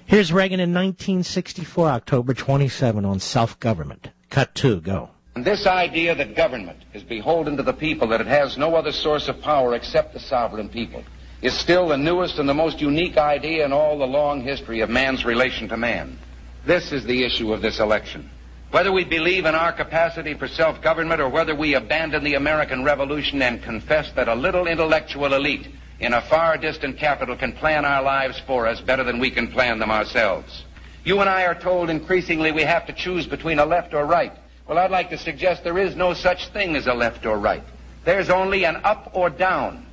Here's Reagan in 1964, October 27, on self-government. Cut 2, go. And this idea that government is beholden to the people, that it has no other source of power except the sovereign people, is still the newest and the most unique idea in all the long history of man's relation to man. This is the issue of this election. Whether we believe in our capacity for self-government or whether we abandon the American Revolution and confess that a little intellectual elite in a far distant capital can plan our lives for us better than we can plan them ourselves. You and I are told increasingly we have to choose between a left or right. Well, I'd like to suggest there is no such thing as a left or right. There's only an up or down.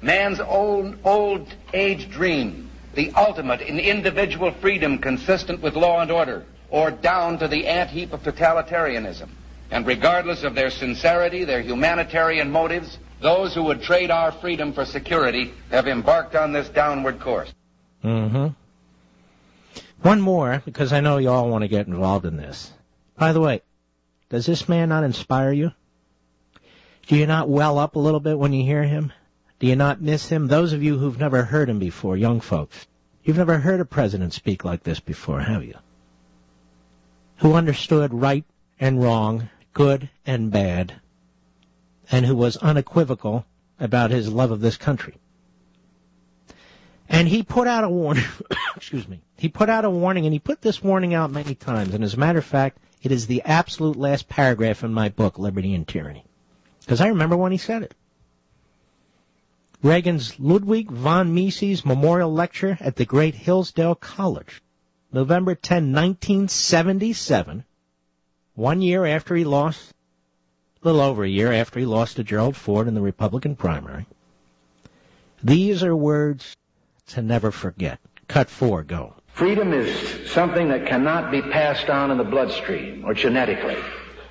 Man's old age dream, the ultimate in individual freedom consistent with law and order, or down to the ant-heap of totalitarianism. And regardless of their sincerity, their humanitarian motives, those who would trade our freedom for security have embarked on this downward course. Mm-hmm. One more, because I know you all want to get involved in this. By the way, does this man not inspire you? Do you not well up a little bit when you hear him? Do you not miss him? Those of you who've never heard him before, young folks, you've never heard a president speak like this before, have you? Who understood right and wrong, good and bad, and who was unequivocal about his love of this country. And he put out a warning, excuse me, he put out a warning, and he put this warning out many times, and as a matter of fact, it is the absolute last paragraph in my book, Liberty and Tyranny, because I remember when he said it. Reagan's Ludwig von Mises Memorial Lecture at the great Hillsdale College, November 10, 1977, 1 year after he lost, a little over a year after he lost to Gerald Ford in the Republican primary. These are words to never forget. Cut 4, go. Freedom is something that cannot be passed on in the bloodstream or genetically,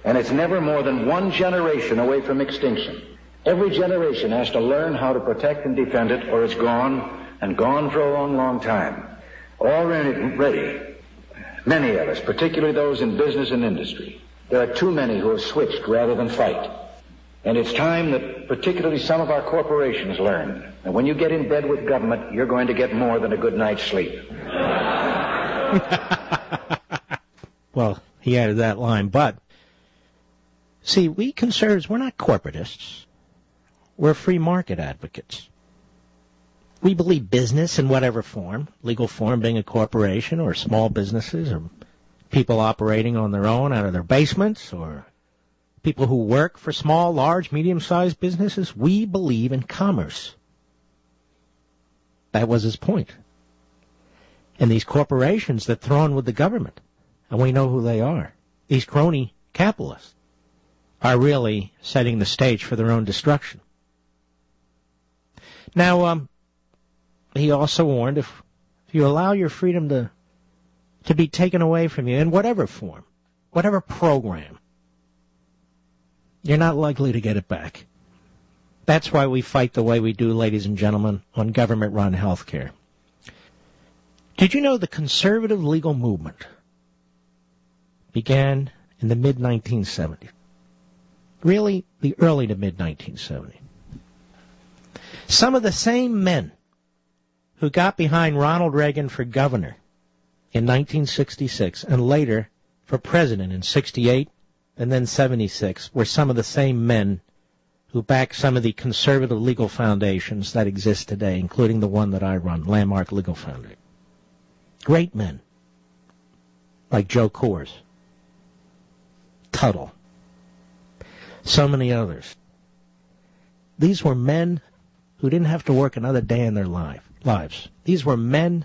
and it's never more than one generation away from extinction. Every generation has to learn how to protect and defend it, or it's gone, and gone for a long, long time. Already, many of us, particularly those in business and industry, there are too many who have switched rather than fight. And it's time that particularly some of our corporations learn that when you get in bed with government, you're going to get more than a good night's sleep. Well, he added that line, but see, we conservatives, we're not corporatists. We're free market advocates. We believe business in whatever form, legal form being a corporation or small businesses or people operating on their own out of their basements or people who work for small, large, medium-sized businesses. We believe in commerce. That was his point. And these corporations that thrown with the government, and we know who they are, these crony capitalists, are really setting the stage for their own destruction. Now, he also warned if you allow your freedom to be taken away from you in whatever form, whatever program, you're not likely to get it back. That's why we fight the way we do, ladies and gentlemen, on government-run health care. Did you know the conservative legal movement began in the mid-1970s? Really, the early to mid-1970s. Some of the same men who got behind Ronald Reagan for governor in 1966 and later for president in 68 and then 76 were some of the same men who backed some of the conservative legal foundations that exist today, including the one that I run, Landmark Legal Foundation. Great men like Joe Coors, Tuttle, so many others. These were men who didn't have to work another day in their lives. These were men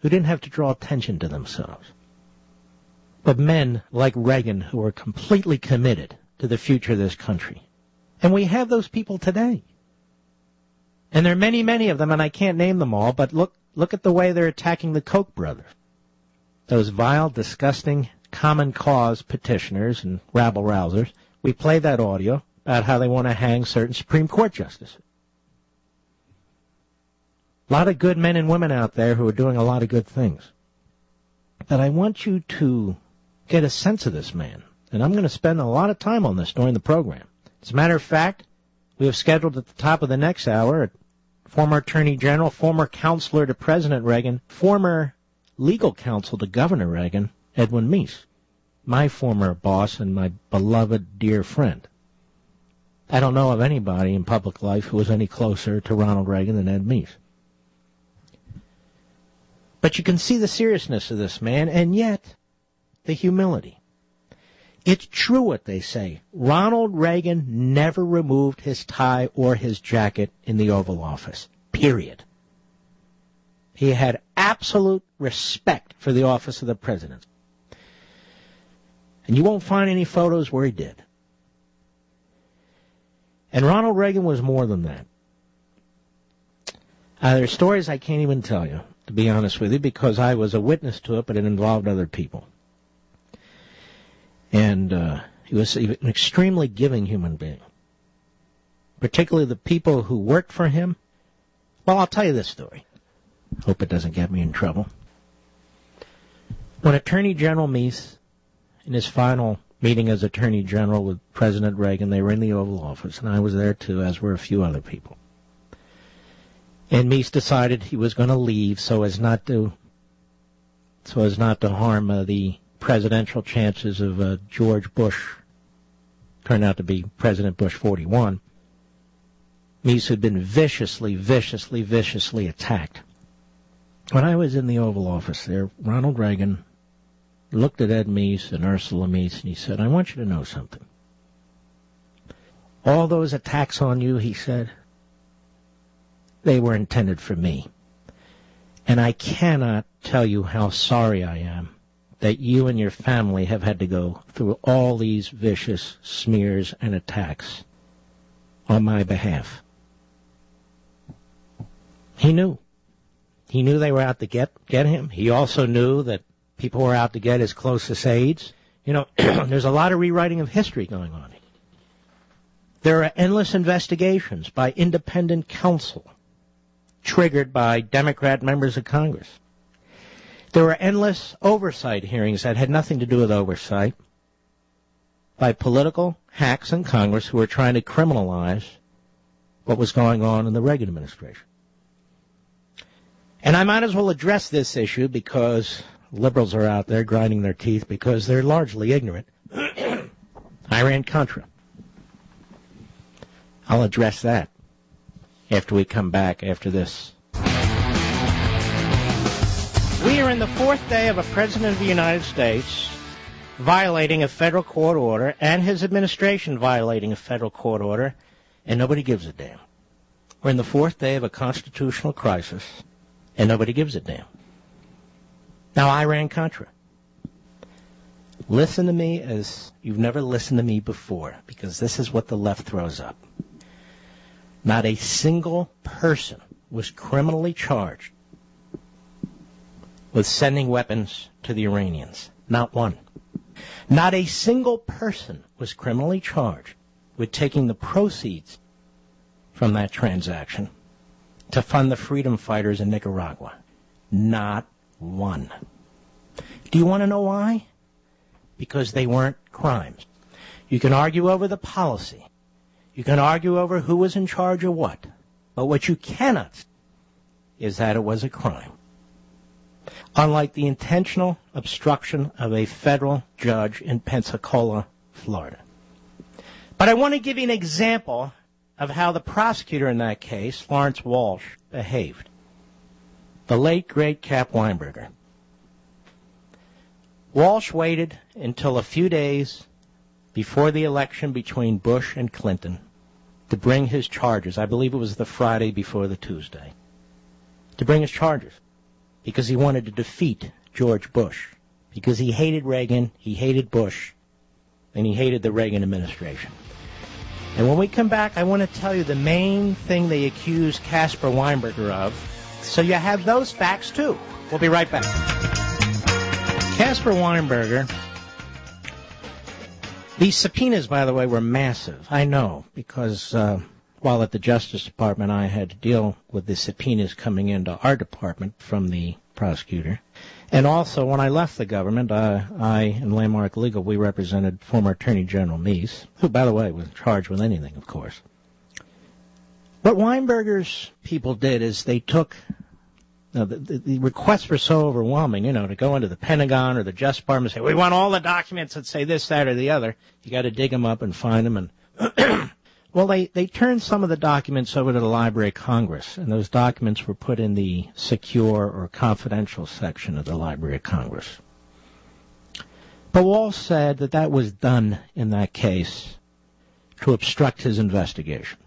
who didn't have to draw attention to themselves. But men like Reagan who were completely committed to the future of this country. And we have those people today. And there are many, many of them, and I can't name them all, but look at the way they're attacking the Koch brothers. Those vile, disgusting, common cause petitioners and rabble-rousers. We played that audio about how they want to hang certain Supreme Court justices. A lot of good men and women out there who are doing a lot of good things. But I want you to get a sense of this man. And I'm going to spend a lot of time on this during the program. As a matter of fact, we have scheduled at the top of the next hour former Attorney General, former counselor to President Reagan, former legal counsel to Governor Reagan, Edwin Meese, my former boss and my beloved dear friend. I don't know of anybody in public life who was any closer to Ronald Reagan than Ed Meese. But you can see the seriousness of this man, and yet the humility. It's true what they say. Ronald Reagan never removed his tie or his jacket in the Oval Office. Period. He had absolute respect for the office of the president. And you won't find any photos where he did. And Ronald Reagan was more than that. There are stories I can't even tell you, to be honest with you, because I was a witness to it, but it involved other people. And he was an extremely giving human being. Particularly the people who worked for him. Well, I'll tell you this story. Hope it doesn't get me in trouble. When Attorney General Meese, in his final meeting as Attorney General with President Reagan, they were in the Oval Office, and I was there too, as were a few other people. And Meese decided he was going to leave so as not to harm the presidential chances of George Bush. Turned out to be President Bush 41. Meese had been viciously attacked. When I was in the Oval Office there, Ronald Reagan looked at Ed Meese and Ursula Meese, and he said, I want you to know something. All those attacks on you, he said, they were intended for me. And I cannot tell you how sorry I am that you and your family have had to go through all these vicious smears and attacks on my behalf. He knew. He knew they were out to get him. He also knew that people were out to get his closest aides. You know, there's a lot of rewriting of history going on. There are endless investigations by independent counsel triggered by Democrat members of Congress. There were endless oversight hearings that had nothing to do with oversight by political hacks in Congress who were trying to criminalize what was going on in the Reagan administration. And I might as well address this issue because liberals are out there grinding their teeth because they're largely ignorant. Iran-Contra. I'll address that after we come back after this. We are in the fourth day of a President of the United States violating a federal court order and his administration violating a federal court order, and nobody gives a damn. We're in the fourth day of a constitutional crisis, and nobody gives a damn. Now, Iran-Contra. Listen to me as you've never listened to me before, because this is what the left throws up. Not a single person was criminally charged with sending weapons to the Iranians. Not one. Not a single person was criminally charged with taking the proceeds from that transaction to fund the freedom fighters in Nicaragua. Not one. Do you want to know why? Because they weren't crimes. You can argue over the policy. You can argue over who was in charge of what. But what you cannot say is that it was a crime. Unlike the intentional obstruction of a federal judge in Pensacola, Florida. But I want to give you an example of how the prosecutor in that case, Lawrence Walsh, behaved. The late, great Cap Weinberger. Walsh waited until a few days before the election between Bush and Clinton to bring his charges. I believe it was the Friday before the Tuesday. To bring his charges. Because he wanted to defeat George Bush. Because he hated Reagan, he hated Bush, and he hated the Reagan administration. And when we come back, I want to tell you the main thing they accused Caspar Weinberger of. So you have those facts, too. We'll be right back. Caspar Weinberger. These subpoenas, by the way, were massive. I know, because while at the Justice Department, I had to deal with the subpoenas coming into our department from the prosecutor. And also, when I left the government, I and Landmark Legal, we represented former Attorney General Meese, who, by the way, was charged with anything, of course. What Weinberger's people did is they took the requests were so overwhelming, to go into the Pentagon or the Justice Department and say, we want all the documents that say this, that, or the other. You got to dig them up and find them. And well, they turned some of the documents over to the Library of Congress, and those documents were put in the secure or confidential section of the Library of Congress. But Walsh said that was done in that case to obstruct his investigation.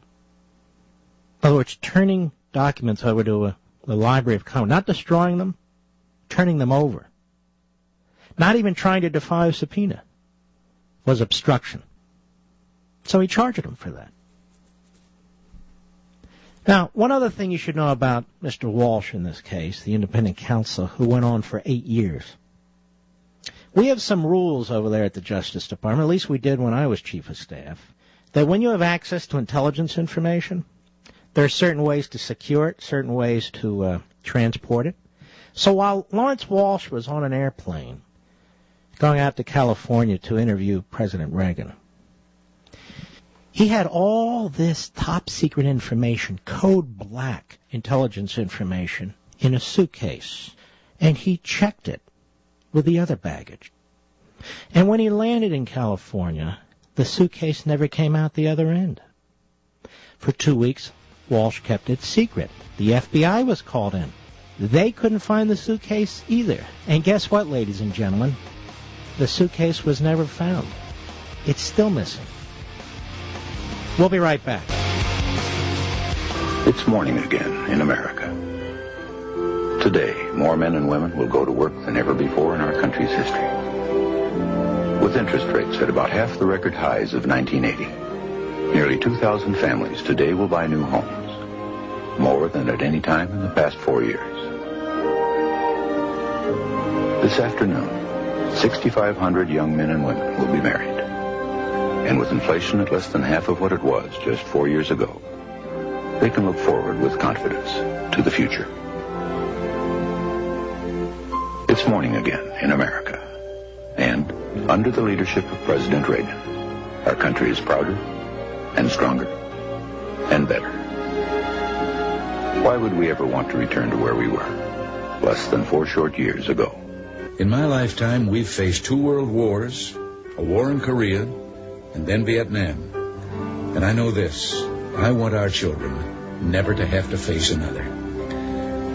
In other words, turning documents over to the Library of Congress, not destroying them, turning them over, not even trying to defy a subpoena, was obstruction. So he charged him for that. Now, one other thing you should know about Mr. Walsh in this case, the independent counsel who went on for 8 years. We have some rules over there at the Justice Department, at least we did when I was chief of staff, that when you have access to intelligence information, there are certain ways to secure it, certain ways to transport it. So while Lawrence Walsh was on an airplane going out to California to interview President Reagan, he had all this top-secret information, code black intelligence information, in a suitcase, and he checked it with the other baggage. And when he landed in California, the suitcase never came out the other end. For 2 weeks, Walsh kept it secret. The FBI was called in. They couldn't find the suitcase either. And guess what, ladies and gentlemen? The suitcase was never found. It's still missing. We'll be right back. It's morning again in America. Today, more men and women will go to work than ever before in our country's history. With interest rates at about half the record highs of 1980, nearly 2,000 families today will buy new homes, more than at any time in the past 4 years. This afternoon, 6,500 young men and women will be married. And with inflation at less than half of what it was just 4 years ago, they can look forward with confidence to the future. It's morning again in America. And under the leadership of President Reagan, our country is prouder and stronger and better. Why would we ever want to return to where we were less than 4 short years ago? In my lifetime, we've faced 2 world wars, a war in Korea, and then Vietnam. And I know this: I want our children never to have to face another.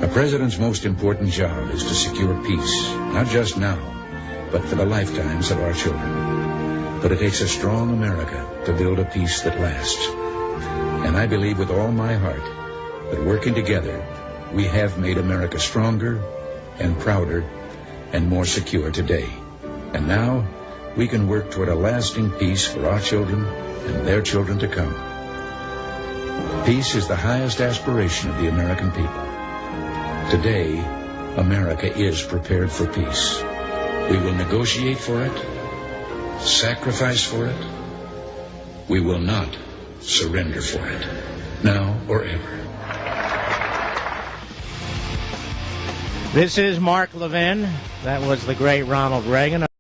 A president's most important job is to secure peace, not just now, but for the lifetimes of our children. But it takes a strong America to build a peace that lasts. And I believe with all my heart that working together, we have made America stronger and prouder and more secure today. And now, we can work toward a lasting peace for our children and their children to come. Peace is the highest aspiration of the American people. Today, America is prepared for peace. We will negotiate for it, sacrifice for it. We will not surrender for it, now or ever. This is Mark Levin. That was the great Ronald Reagan.